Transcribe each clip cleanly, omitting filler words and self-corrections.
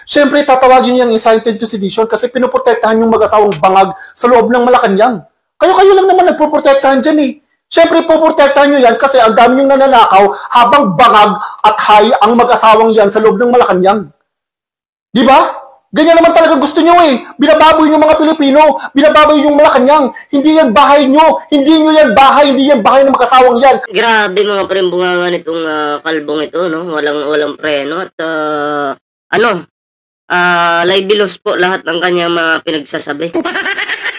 Siyempre, tatawagin niyang incited to sedition kasi pinoprotektahan yung mag-asawang bangag sa loob ng Malacanang. Kayo lang naman nagpoprotektahan dyan eh. Siyempre, poprotektahan nyo yan kasi ang dami yung nananakaw habang bangag at high ang mag-asawang yan sa loob ng Malacanang. Di ba? Ganyan naman talaga gusto nyo eh. Binababoy yung mga Pilipino. Binababoy yung Malacanang. Hindi yan bahay nyo. Hindi nyo yan bahay. Hindi yan bahay ng mag-asawang yan. Grabe mga pre, bunga nitong kalbong ito, no? Walang preno at libelos po lahat ng kanyang mga pinagsasabi.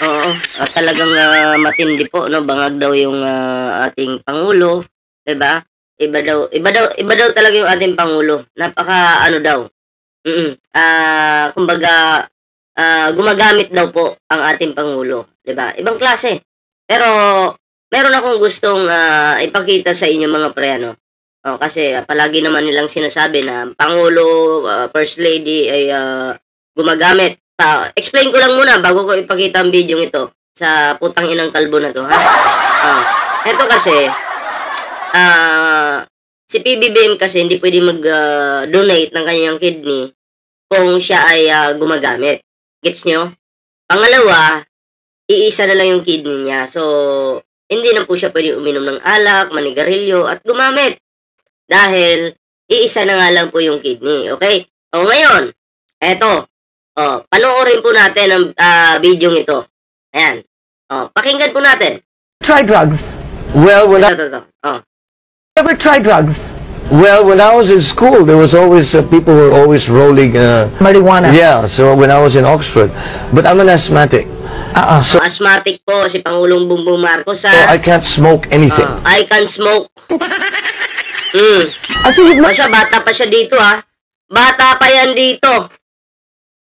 Oo, talagang matindi po, no? Bangag daw yung ating Pangulo, 'di ba? Iba daw talaga yung ating Pangulo. Napaka ano daw. Kumbaga gumagamit daw po ang ating Pangulo, 'di ba? Ibang klase. Pero meron akong gustong ipakita sa inyo mga pre, ano. Kasi palagi naman nilang sinasabi na Pangulo, First Lady ay gumagamit. Explain ko lang muna bago ko ipakita ang video ito sa putang inang kalbo na to, ha? Ito kasi, si PBBM kasi hindi pwede mag-donate ng kanyang kidney kung siya ay gumagamit. Gets nyo? Pangalawa, iisa na lang yung kidney niya. So, hindi na po siya pwede uminom ng alak, manigarilyo, at gumamit. Dahil, iisa na nga lang po yung kidney. Okay? O ngayon, eto. Panoorin po natin ang video ito. Ayan. Pakinggan po natin. Try drugs. Well, when Never try drugs. Well, when I was in school, there was always people were always rolling marijuana. Yeah, so when I was in Oxford, but I'm an asthmatic. So asthmatic po si Pangulong Bongbong Marcos. So I can't smoke anything. I can smoke. Siya, bata pa siya dito, ha. Bata pa yan dito.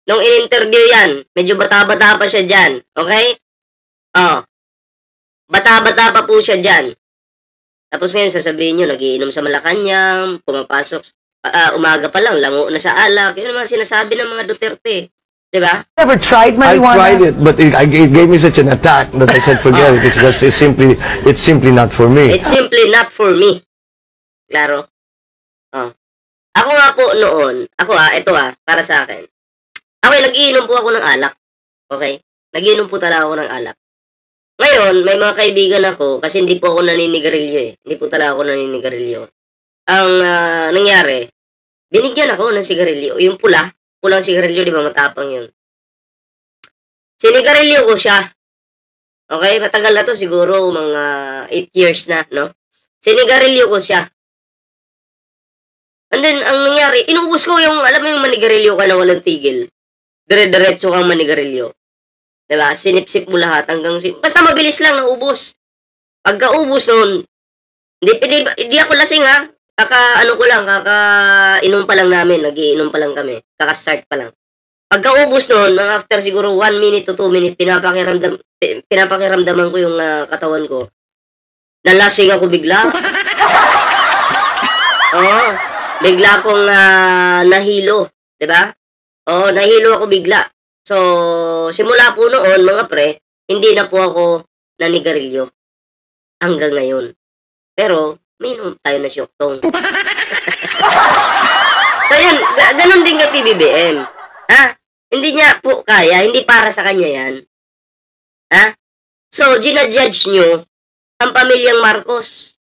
Nung in-interview yan, medyo bata-bata pa siya dyan. Okay? Bata-bata pa po siya dyan. Tapos ngayon, sasabihin nyo, nagiinom sa Malacanang, pumapasok, umaga pa lang, lango na sa alak. Yun ang mga sinasabi ng mga Duterte. Diba? Never tried marijuana? I tried it, but it gave me such an attack that I said, forget it. It's simply not for me. It's simply not for me. Klaro? Ako nga po noon, ito para sa akin. Okay, nag-iinom po ako ng alak. Okay? Nag-iinom po talaga ako ng alak. Ngayon, may mga kaibigan ako, kasi hindi po ako naninigarilyo eh. Hindi po talaga ako naninigarilyo. Ang nangyari, binigyan ako ng sigarilyo. Yung pulang sigarilyo, di ba matapang yun. Sinigarilyo ko siya. Okay? Matagal na to, siguro mga 8 years na, no? Sinigarilyo ko siya. And then, ang nangyari, inubos ko yung, alam mo yung manigarilyo ka na walang tigil. Dire-diretso kang manigarilyo. Diba? Sinip-sip mo lahat hanggang... Basta mabilis lang, naubos. Pagka-ubos nun, hindi ako lasing, ha? Kaka-inom pa lang namin. Nag-iinom pa lang kami. Kaka-start pa lang. Pagka-ubos nun, after siguro 1 minute to 2 minutes, pinapakiramdaman ko yung katawan ko. Nalasing ako bigla. Bigla akong nahilo. Diba? Nahilo ako bigla. So, simula po noon, mga pre, hindi na po ako nanigarilyo. Hanggang ngayon. Pero, minum tayo na syoktong. So, yun, ganun din kay PBBM. Ha? Hindi niya po kaya, hindi para sa kanya yan. Ha? So, ginajudge nyo ang pamilyang Marcos.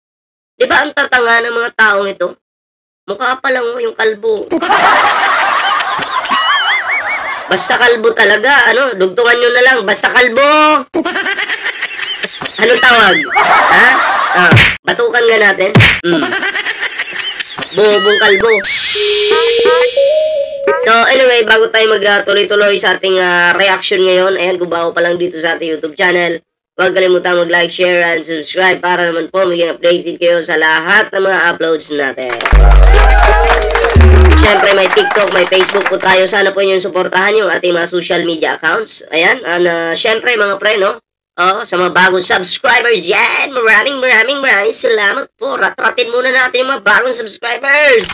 Di ba ang tatanga ng mga taong ito? Mukha pa lang yung kalbo. Basta kalbo talaga, dugtungan nyo na lang, basta kalbo! Anong tawag? Ha? Batukan nga natin. Bobong kalbo. So, anyway, bago tayo magtuloy-tuloy sa ating reaction ngayon, ayan, kung bago pa lang dito sa ating YouTube channel, huwag kalimutan mag-like, share, and subscribe para naman po maging updated kayo sa lahat ng mga uploads natin. Siyempre, may TikTok, may Facebook po tayo. Sana po yung suportahan yung ating mga social media accounts. Ayan. Siyempre, mga pre, no? Sa mga bagong subscribers yan. Maraming salamat po. Ratratin muna natin yung mga bagong subscribers.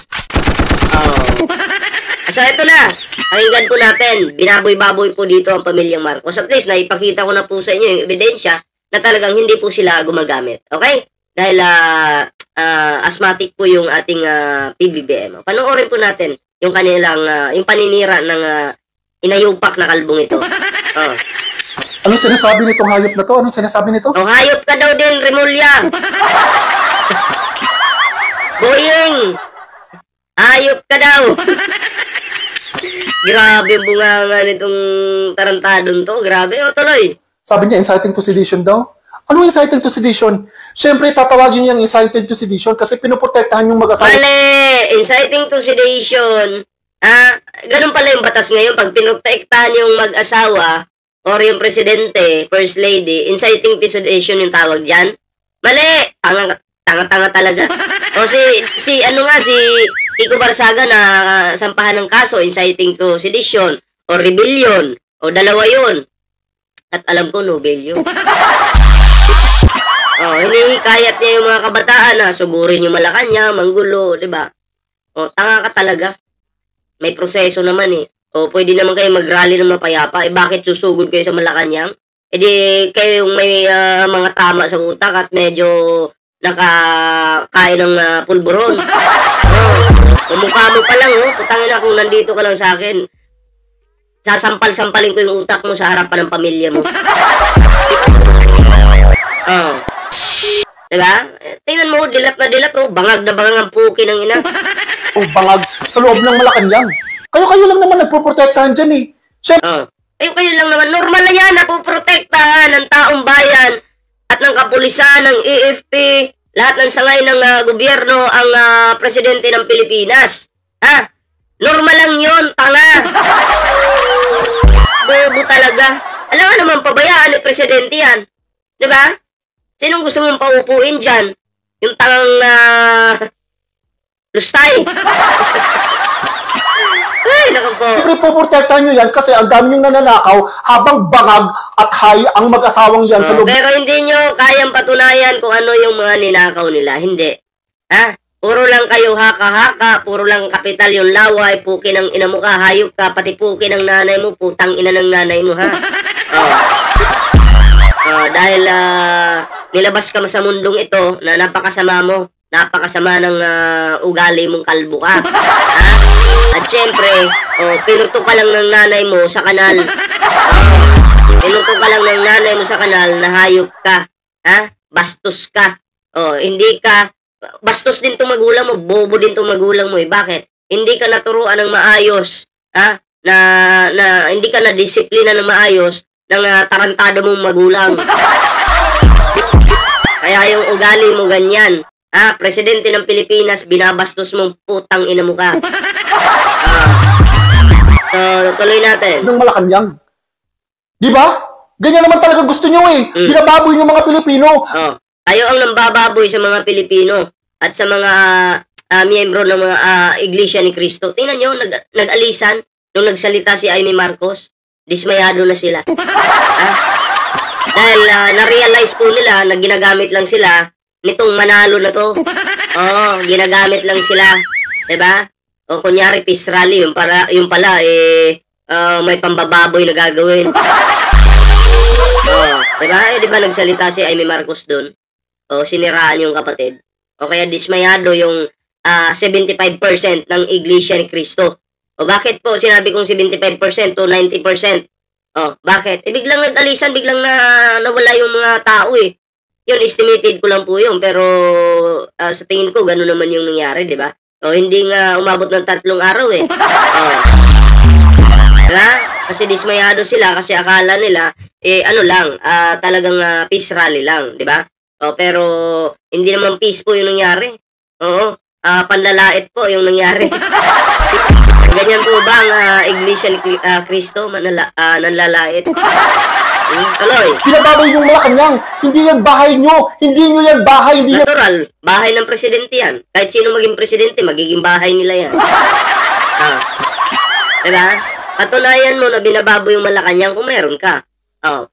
So, ito na. Pakinggan po natin. Binaboy-baboy po dito ang pamilyang Marcos. At least, naipakita ko na po sa inyo yung ebidensya na talagang hindi po sila gumagamit. Okay? Dahil, asthmatic po yung ating PBBM. Panoorin po natin yung kanilang, yung paninira ng inayupak na kalbong ito. Oh. Anong sinasabi nitong hayop na to? Anong sinasabi nito? Oh, hayop ka daw din, Remulla. Boying! Hayop ka daw. Grabe ang bunganga nitong tarantadong to. Grabe, o tuloy. Sabi niya, inciting to sedition daw. Ano inciting to sedition? Siyempre, tatawagin niya yung inciting to sedition kasi pinoprotektahan yung mag-asawa. Mali! Inciting to sedition. Ganun pala yung batas ngayon. Pag pinotektahan yung mag-asawa or yung presidente, first lady, inciting to sedition yung tawag dyan. Mali! Tanga-tanga talaga. O si Kiko Barsaga na sampahan ng kaso, inciting to sedition o rebellion o dalawa yun. At alam ko, Nobel yun. Hinihikayat niya yung mga kabataan na sugurin yung Malacanang, manggulo, di ba? Tanga ka talaga. May proseso naman eh. Pwede naman kayo mag-rally ng mapayapa. Bakit susugod kayo sa Malacanang? Di kayo yung may mga tama sa utak at medyo nakakain ng pulburon. Mukha mo pa lang, putangin na kung nandito ka lang sa akin. Sasampal-sampalin ko yung utak mo sa harapan ng pamilya mo. Diba? Tingnan mo, dilat na dilat, bangag na bangag ang puki ng ina. Bangag sa loob ng Malacanang. Kayo lang naman nagpoprotektahan dyan eh. Kayo lang naman, normal na yan, napoprotektahan ng taong bayan at ng kapulisan, ng AFP, lahat ng sangay ng gobyerno ang presidente ng Pilipinas. Normal lang yun, tanga. Bobo talaga. Alam nga naman, pabayaan ni presidente yan. Diba? Sinong gusto mong paupuin dyan? Yung tangang lustay. Ay, naku po. Siyempre, puprotektahan nyo yan kasi ang dami yung nananakaw habang bangag at hay ang mag-asawang yan sa loob. Pero hindi nyo kayang patunayan kung ano yung mga ninakaw nila. Hindi. Puro lang kayo haka-haka, puro lang kapital yung laway, puki ng ina mo ka, hayop ka, pati puki ng nanay mo, putang ina ng nanay mo, ha? Dahil nilabas ka sa mundong ito na napakasama mo, napakasama ng ugali mong kalbo ka. At syempre, pinuto ka lang ng nanay mo sa kanal. Pinuto ka lang ng nanay mo sa kanal na hayop ka. Bastos ka. Hindi ka, bastos din itong magulang mo, bobo din itong magulang mo. Bakit? Hindi ka naturuan ng maayos, na hindi ka na-disiplina ng maayos ng tarantado mong magulang. Kaya yung ugali mo ganyan. Presidente ng Pilipinas, binabastos mong putang ina mo ka. So, tuloy natin. Ng Malacanang. Di ba? Ganyan naman talaga gusto nyo eh. Binababoy yung mga Pilipino. Kayo ang nambababoy sa mga Pilipino at sa mga miyembro ng mga Iglesia ni Cristo. Tingnan nyo, nag-alisan nung nagsalita si Amy Marcos. Dismayado na sila. Dahil na-realize po nila na ginagamit lang sila nitong Manalo na to. Ginagamit lang sila. Diba? Kunyari, peace rally. Yung pala, may pambababoy na gagawin. Diba? Diba nagsalita si Amy Marcos doon? Siniraan yung kapatid. Kaya dismayado yung 75% ng Iglesia ni Cristo. Bakit po sinabi kong 75% to 90%? Bakit? Biglang nag-alisan, biglang nawala yung mga tao eh. Yun, estimated ko lang po yun. Pero sa tingin ko, gano'n naman yung nangyari, di ba? Hindi nga umabot ng 3 araw eh. Diba? Kasi dismayado sila kasi akala nila, talagang peace rally lang, di ba? Pero hindi naman peace po yung nangyari. Panlalait po yung nangyari. Ganyan po ba ang Iglesia ni Cristo nanlalait? Tuloy. Pinababoy yung Malacanang. Hindi yan bahay nyo. Hindi nyo yan bahay. Hindi natural. Bahay ng presidente yan. Kahit sino maging presidente, magiging bahay nila yan. Diba? Patunayan mo na binababoy yung Malacanang kung meron ka.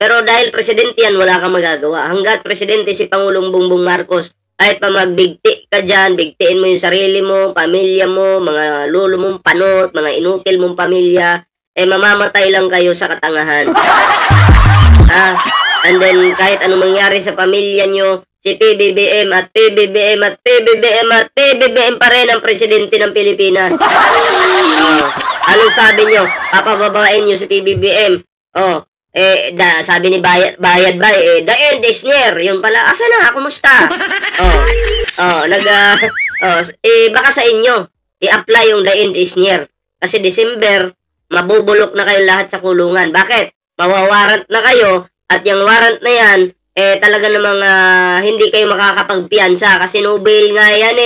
Pero dahil presidente yan, wala kang magagawa. Hanggat presidente si Pangulong Bongbong Marcos, kahit pa magbigti ka dyan, bigtiin mo yung sarili mo, pamilya mo, mga lolo mong panot, mga inutil mong pamilya, mamamatay lang kayo sa katangahan. And then, kahit anong mangyari sa pamilya nyo, si PBBM at PBBM at PBBM at PBBM pa rin ang presidente ng Pilipinas. Anong sabi nyo? Papababain nyo si PBBM. Sabi ni Bayad ba, the end is near. Yun pala, asa na? Kumusta? Baka sa inyo, i-apply yung the end is near. Kasi December, mabubulok na kayo lahat sa kulungan. Bakit? Mawawarrant na kayo, at yung warrant na yan, talaga namang hindi kayo makakapagpiyansa kasi no bail nga yan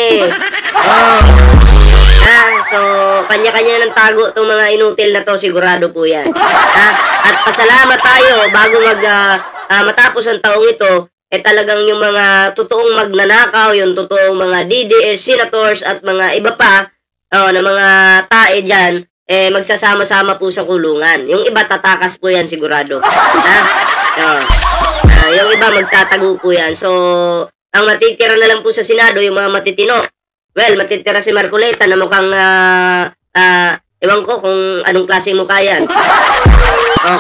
so kanya-kanya ng tago itong mga inutil na to, sigurado po yan. At pasalamat tayo bago matapos ang taong ito, talagang yung mga totoong magnanakaw, yung totoong mga DDS, senators at mga iba pa na mga tae dyan, magsasama-sama po sa kulungan. Yung iba tatakas po yan, sigurado. Yung iba magtatago po yan. So, ang matitira na lang po sa Senado, yung mga matitino. Well, matitira si Marcoleta na mukhang, ewan ko kung anong klase mukha yan.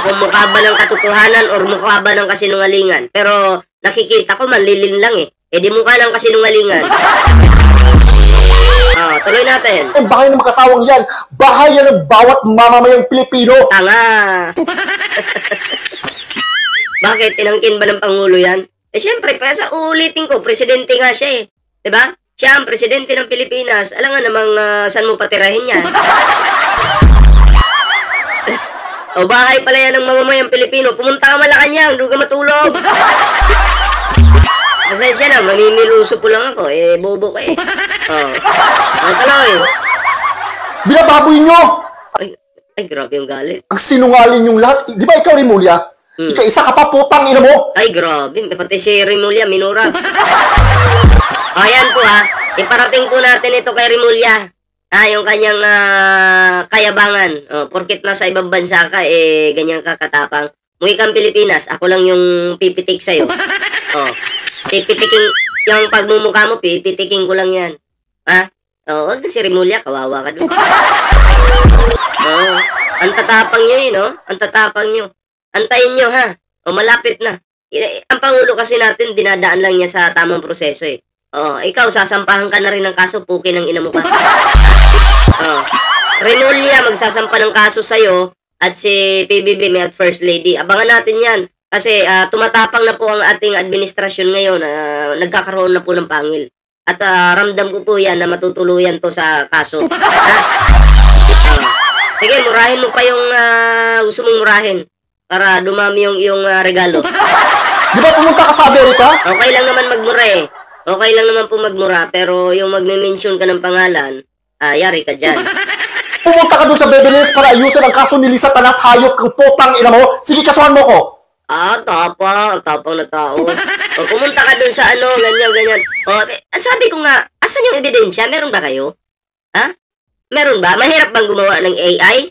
Kung mukha ba ng katotohanan or mukha ba ng kasinungalingan. Pero nakikita ko manlilin lang di mukha ng kasinungalingan. Tuloy natin. Bahay ng makasawang yan. Bahay yan ng bawat mamamayang Pilipino. Tanga. Bakit? Tinangkin ba ng Pangulo yan? Siyempre, sa ulitin ko, presidente nga siya Diba? Siya ang presidente ng Pilipinas. Alam nga namang saan mo patirahin yan. Bahay pala yan ng mamamayang Pilipino. Pumunta ka Malacanang, doon ka matulog. Pasensya na, mamimiluso po lang ako. Bobo ka Taloy. Binababoy nyo! Ay, grabe yung galit. Ang sinungaling yung lahat. Di ba ikaw, Rimulya? Ika-isa ka pa, putang ina mo! Ay, grabe. Pati si Rimulya, minura. Ayan po iparating po natin ito kay Rimulya. Yung kanyang kayabangan. Porkit nasa ibang bansa ka, ganyan kakatapang. Muwi kang Pilipinas, ako lang yung pipitik sa'yo. Pipitiking, yung pagmumukha mo, pipitiking ko lang yan. Wag na si Rimulya, kawawa ka doon. Ang tatapang nyo Ang tatapang nyo. Antayin nyo malapit na. Ang Pangulo kasi natin, dinadaan lang niya sa tamang proseso ikaw, sasampahan ka na rin ng kaso, puki ng ina mo ka. Rimulya, magsasampa ng kaso sa'yo, at si PBBM at First Lady. Abangan natin yan. Kasi tumatapang na po ang ating administrasyon ngayon. Nagkakaroon na po ng pangil. At ramdam ko po yan na matutuluyan to sa kaso. Sige, murahin mo pa yung gusto mong murahin. Para dumami yung iyong regalo. Di ba pumunta ka sa Amerika? Okay lang naman magmura Okay lang naman po magmura. Pero yung magme-mention ka ng pangalan, yari ka dyan. Pumunta ka doon sa Beverly Hills para ayusin ang kaso ni Lisa Tanas, hayop kang putang ina mo. Sige, kasuhan mo ko. Tapang na tao. Pumunta ka doon sa ganyan. Sabi ko nga, asan yung ebidensya? Meron ba kayo? Meron ba? Mahirap bang gumawa ng AI?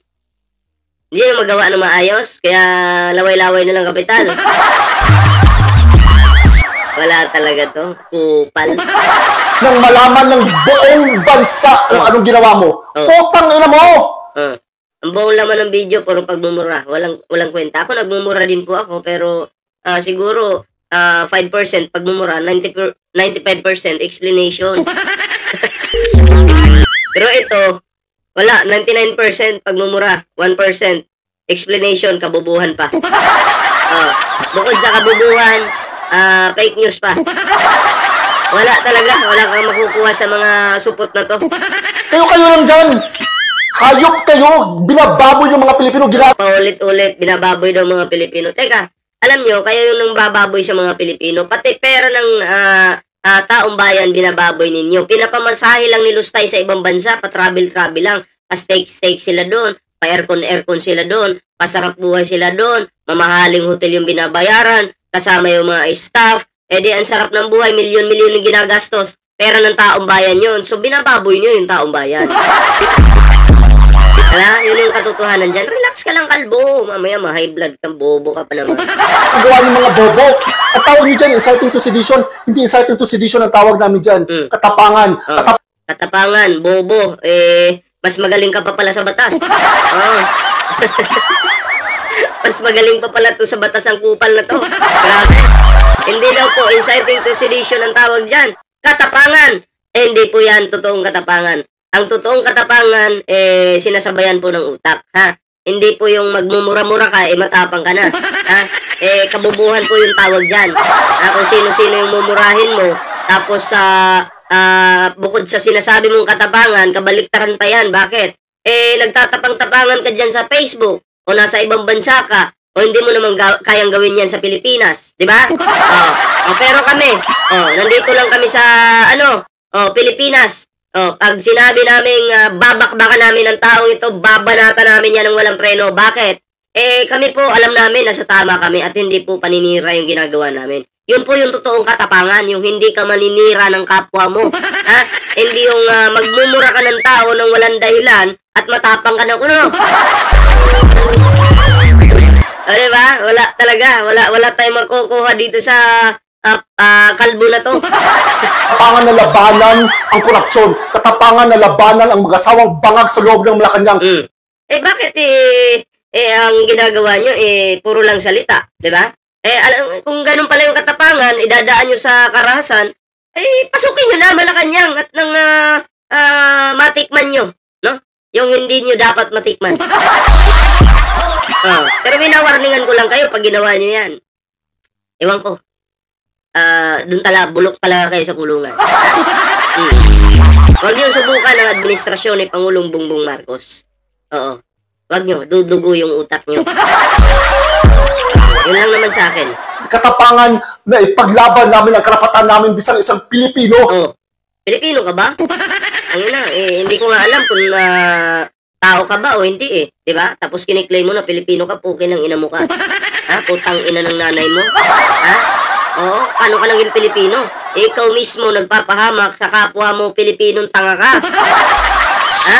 Hindi na magawa ng maayos, kaya laway-laway na lang kapital. Wala talaga to. Kupal. Nang malaman ng buong bansa kung anong ginawa mo. Putang ina mo! Ang buong laman ng video, puro pagmumura. Walang kwenta. Ako, nagmumura din po ako, pero siguro 5% pagmumura, 95% explanation. Pero ito, wala, 99% pagmumura, 1% explanation, kabubuhan pa. Bukod sa kabubuhan, fake news pa. Wala talaga, wala kang makukuha sa mga supot na to. Kayo lang dyan! Hayop kayo! Binababoy yung mga Pilipino. Paulit-ulit, binababoy daw mga Pilipino. Teka, alam nyo, kayo yung nang bababoy sa mga Pilipino, pati pera ng taong bayan binababoy ninyo. Pinapamasahe lang nilustay sa ibang bansa, pa-travel lang. Pa-steak sila doon, pa-aircon sila doon, pasarap buhay sila doon, mamahaling hotel yung binabayaran, kasama yung mga staff, di ang sarap ng buhay, milyon-milyon yung ginagastos, pera ng taong bayan yun. So binababoy nyo yung taong bayan. Yun yung katotohanan dyan. Relax ka lang, kalbo. Mamaya ma-high blood kang, bobo ka pa naman. Ang gawa ng mga bobo. Ang tawag nyo dyan, inciting to sedition. Hindi inciting to sedition ang tawag namin dyan. Katapangan. Katapangan, bobo. Mas magaling ka pa pala sa batas. Mas magaling pa pala to sa batas ang kupal na to. Grabe. Hindi daw po inciting to sedition ang tawag dyan. Katapangan. Hindi po yan totoong katapangan. Ang totoong katapangan, sinasabayan po ng utak. Ha? Hindi po yung magmumura-mura ka, matapang ka na. Ha? Kabubuhan po yung tawag dyan. Kung sino-sino yung mumurahin mo, tapos bukod sa sinasabi mong katapangan, kabaliktaran pa yan. Bakit? Nagtatapang-tapangan ka dyan sa Facebook, o nasa ibang bansa ka, o hindi mo naman kayang gawin yan sa Pilipinas. Diba? Pero kami, nandito lang kami sa, Pilipinas. Pag sinabi naming babakbakan namin ang taong ito, babanata namin yan ng walang preno. Bakit? Kami po, alam namin nasa tama kami at hindi po paninira yung ginagawa namin. Yun po yung totoong katapangan, yung hindi ka maninira ng kapwa mo. Ha? Hindi yung magmumura ka ng tao ng walang dahilan at matapang ka ng kuno. Diba? Wala talaga. Wala tayong makukuha dito sa kalbo na to. Katapangan na labanan ang korupsyon. Katapangan na labanan ang mag-asawang bangag sa loob ng Malacanang. Bakit ang ginagawa nyo, puro lang salita, di ba? Kung ganun pala yung katapangan, idadaan nyo sa karahasan, pasukin nyo na Malacanang at nang matikman nyo, no? Yung hindi nyo dapat matikman. Pero winawarningan ko lang kayo pag ginawa nyo yan. Ewan ko. Doon bulok talaga kayo sa kulungan. Huwag nyo subukan ang administrasyon ni Pangulong Bongbong Marcos. Oo. Huwag nyo, dudugo yung utak nyo. Yun lang naman sa akin. Katapangan na ipaglaban namin ang karapatan namin bisang isang Pilipino. Pilipino ka ba? Hindi ko nga alam kung tao ka ba o hindi diba? Tapos kiniklaim mo na Pilipino ka, pukin ng ina mo ka. Ha? Putang ina ng nanay mo. Ha? Oo, paano ka naging Pilipino? Ikaw mismo nagpapahamak sa kapwa mo Pilipinong tanga ka. Ha?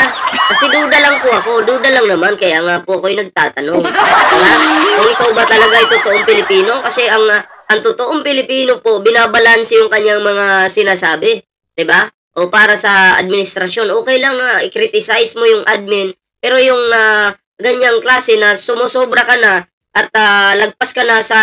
Kasi duda lang po ako, duda lang naman, kaya nga po ako'y nagtatanong. Ha? Kung ikaw ba talaga ay totoong Pilipino? Kasi ang totoong Pilipino po, binabalanse yung kanyang mga sinasabi. Diba? O para sa administrasyon, okay lang na i-criticize mo yung admin, pero yung ganyang klase na sumusobra ka na at lagpas ka na sa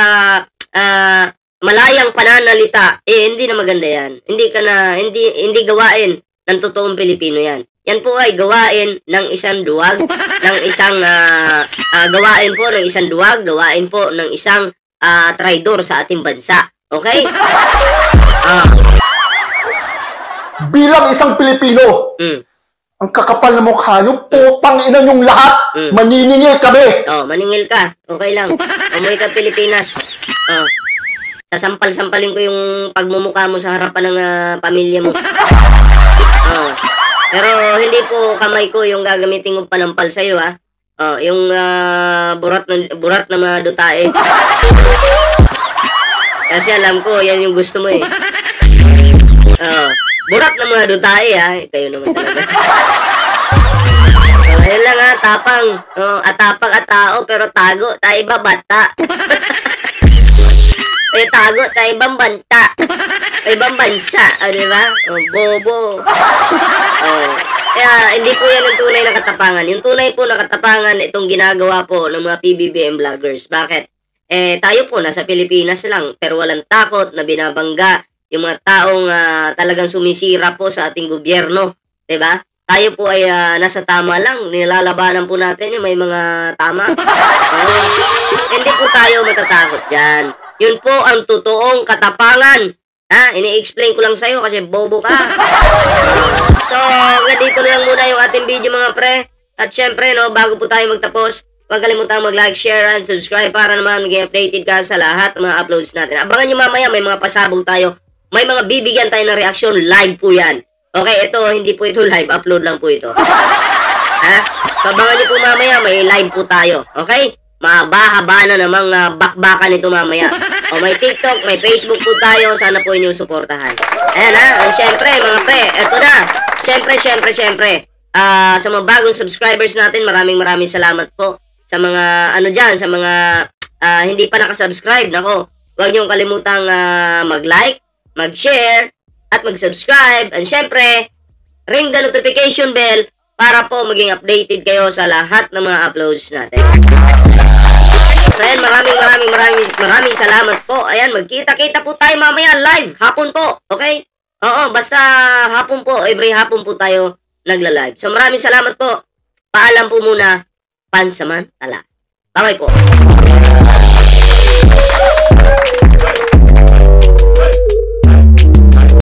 malayang pananalita, hindi na maganda yan. Hindi gawain ng totoong Pilipino yan. Yan po ay gawain ng isang duwag, ng isang gawain po ng isang duwag, gawain po ng isang traidor sa ating bansa. Okay? Bilang isang Pilipino, ang kakapal na mukha nyo, putang ina nyong lahat, maniningil kami. Maningil ka. Okay lang. Umuwi ka Pilipinas. Sasampal-sampalin ko yung pagmumukha mo sa harapan ng pamilya mo. Pero hindi po kamay ko yung gagamitin kong panampal sa'yo, ha. Yung burat na mga dutae. Kasi alam ko, yan yung gusto mo eh. Burat na mga dutae, ha. Kayo naman talaga. Ayun lang, ha. Tapang. Atapang at tao, pero tago. Tayo iba bata. Tago, tayo ibang banta. Ibang bansa, diba? Bobo. Kaya hindi po yan ang tunay na katapangan. Yung tunay po na katapangan, itong ginagawa po ng mga PBBM vloggers. Bakit? Tayo po, nasa Pilipinas lang, pero walang takot na binabangga yung mga taong talagang sumisira po sa ating gobyerno. Diba? Tayo po ay nasa tama lang. Nilalabanan po natin yung may mga tama. Hindi po tayo matatakot dyan. Yun po ang totoong katapangan. Ha? Ini-explain ko lang sa'yo kasi bobo ka. So, dito na lang muna yung ating video mga pre. At syempre, no, bago po tayo magtapos, huwag kalimutang mag-like, share, and subscribe para naman maging updated ka sa lahat ng mga uploads natin. Abangan nyo mamaya, may mga pasabog tayo. May mga bibigyan tayo ng reaksyon. Live po yan. Okay, ito, hindi po ito live. Upload lang po ito. Ha? So, abangan nyo po mamaya, may live po tayo. Okay? Mahaba-haba na namang bakbakan ito mamaya. O may TikTok, may Facebook po tayo. Sana po inyong suportahan. Ayan ha. And syempre, mga pre, eto na. Syempre. Sa mga bagong subscribers natin, maraming salamat po. Sa mga, sa mga hindi pa nakasubscribe. Nako, huwag niyong kalimutang mag-like, mag-share, at mag-subscribe. And syempre, ring the notification bell para po maging updated kayo sa lahat ng mga uploads natin. So ayan, maraming salamat po. Ayan, magkita-kita po tayo mamaya live, hapon po, okay? Oo, basta hapon po, every hapon po tayo nagla-live. So maraming salamat po. Paalam po muna, pansamantala. Bye-bye po.